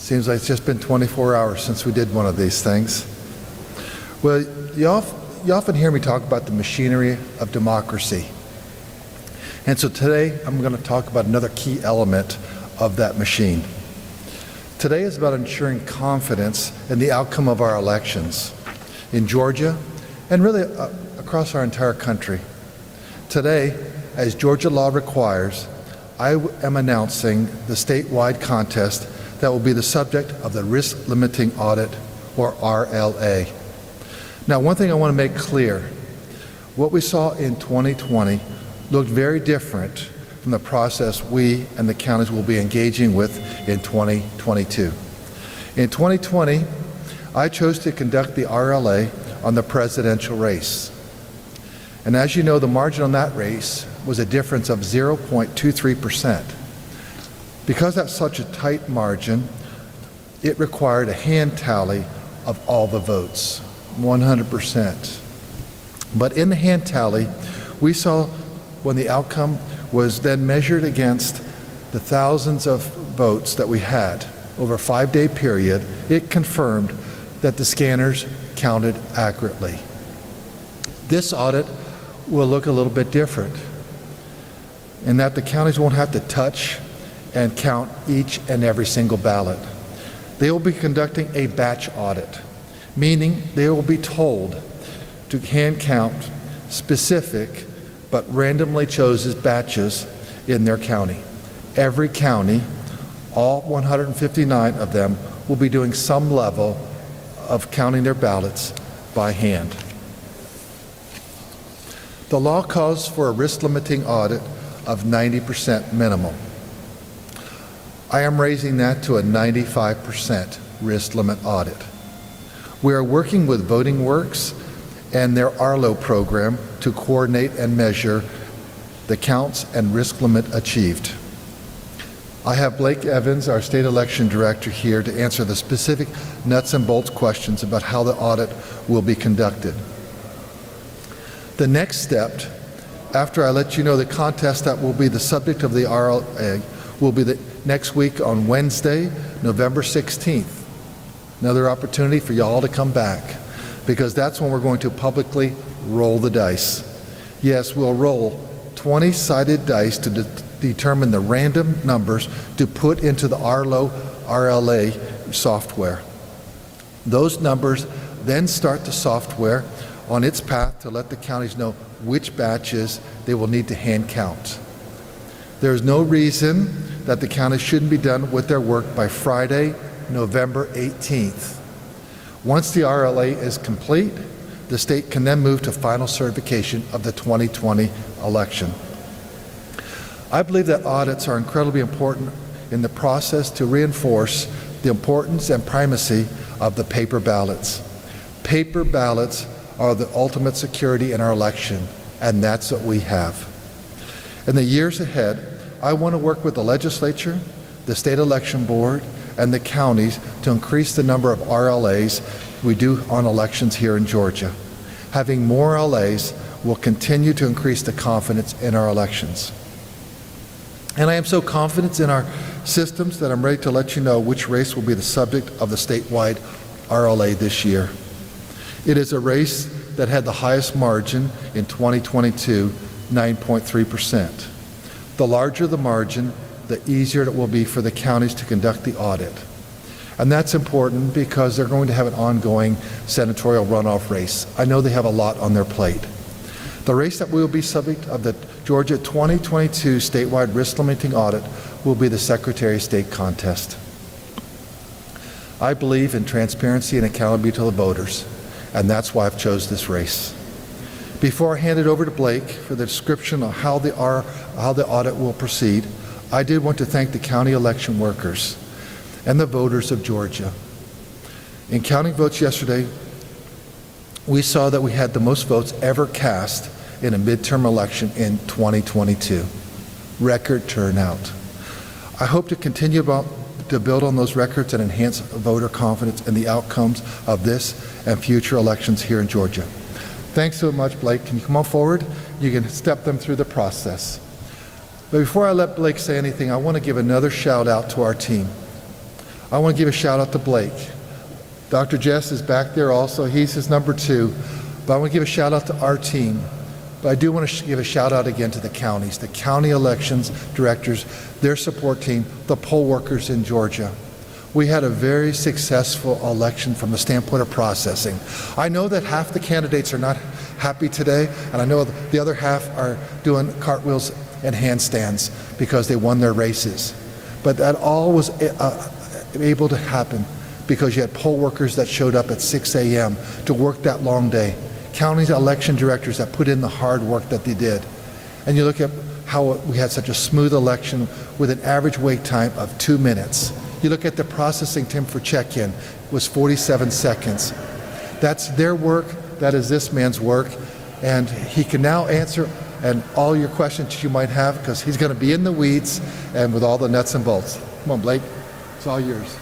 Seems like it's just been 24 hours since we did one of these things. Well, you often hear me talk about the machinery of democracy. And so today I'm going to talk about another key element of that machine. Today is about ensuring confidence in the outcome of our elections in Georgia and really across our entire country. Today, as Georgia law requires, I am announcing the statewide contest that will be the subject of the Risk Limiting Audit, or RLA. Now, one thing I want to make clear, what we saw in 2020 looked very different from the process we and the counties will be engaging with in 2022. In 2020, I chose to conduct the RLA on the presidential race. And as you know, the margin on that race was a difference of 0.23%. Because that's such a tight margin, it required a hand tally of all the votes, 100%. But in the hand tally, we saw when the outcome was then measured against the thousands of votes that we had over a 5-day period, it confirmed that the scanners counted accurately. This audit will look a little bit different in that the counties won't have to touch and count each and every single ballot. They will be conducting a batch audit, meaning they will be told to hand count specific but randomly chosen batches in their county. Every county, all 159 of them, will be doing some level of counting their ballots by hand. The law calls for a risk limiting audit of 90% minimum. I am raising that to a 95% risk limit audit. We are working with Voting Works and their Arlo program to coordinate and measure the counts and risk limit achieved. I have Blake Evans, our state election director, here to answer the specific nuts and bolts questions about how the audit will be conducted. The next step, after I let you know the contest that will be the subject of the RLA, will be the next week on Wednesday, November 16th. Another opportunity for y'all to come back, because that's when we're going to publicly roll the dice. Yes, we'll roll 20-sided dice to determine the random numbers to put into the Arlo RLA software. Those numbers then start the software on its path to let the counties know which batches they will need to hand count. There is no reason that the counties shouldn't be done with their work by Friday, November 18th. Once the RLA is complete, the state can then move to final certification of the 2020 election. I believe that audits are incredibly important in the process to reinforce the importance and primacy of the paper ballots. Paper ballots are the ultimate security in our election, and that's what we have. In the years ahead, I want to work with the legislature, the state election board, and the counties to increase the number of RLAs we do on elections here in Georgia. Having more RLAs will continue to increase the confidence in our elections. And I am so confident in our systems that I'm ready to let you know which race will be the subject of the statewide RLA this year. It is a race that had the highest margin in 2022, 9.3%. The larger the margin, the easier it will be for the counties to conduct the audit. And that's important because they're going to have an ongoing senatorial runoff race. I know they have a lot on their plate. The race that will be subject of the Georgia 2022 statewide risk limiting audit will be the Secretary of State contest. I believe in transparency and accountability to the voters, and that's why I've chose this race. Before I hand it over to Blake for the description of how the audit will proceed, I did want to thank the county election workers and the voters of Georgia. In counting votes yesterday, we saw that we had the most votes ever cast in a midterm election in 2022. Record turnout. I hope to continue to build on those records and enhance voter confidence in the outcomes of this and future elections here in Georgia. Thanks so much, Blake. Can you come on forward? You can step them through the process. But before I let Blake say anything, I want to give another shout out to our team. I want to give a shout out to Blake. Dr. Jess is back there also. He's his number 2. But I want to give a shout out to our team. But I do want to give a shout out again to the counties, the county elections directors, their support team, the poll workers in Georgia. We had a very successful election from the standpoint of processing. I know that half the candidates are not happy today, and I know the other half are doing cartwheels and handstands because they won their races. But that all was able to happen because you had poll workers that showed up at 6 a.m. to work that long day, county election directors that put in the hard work that they did. And you look at how we had such a smooth election with an average wait time of 2 minutes. You look at the processing time for check-in was 47 seconds. That's their work. That is this man's work. And he can now answer and all your questions you might have because he's going to be in the weeds and with all the nuts and bolts. Come on, Blake. It's all yours.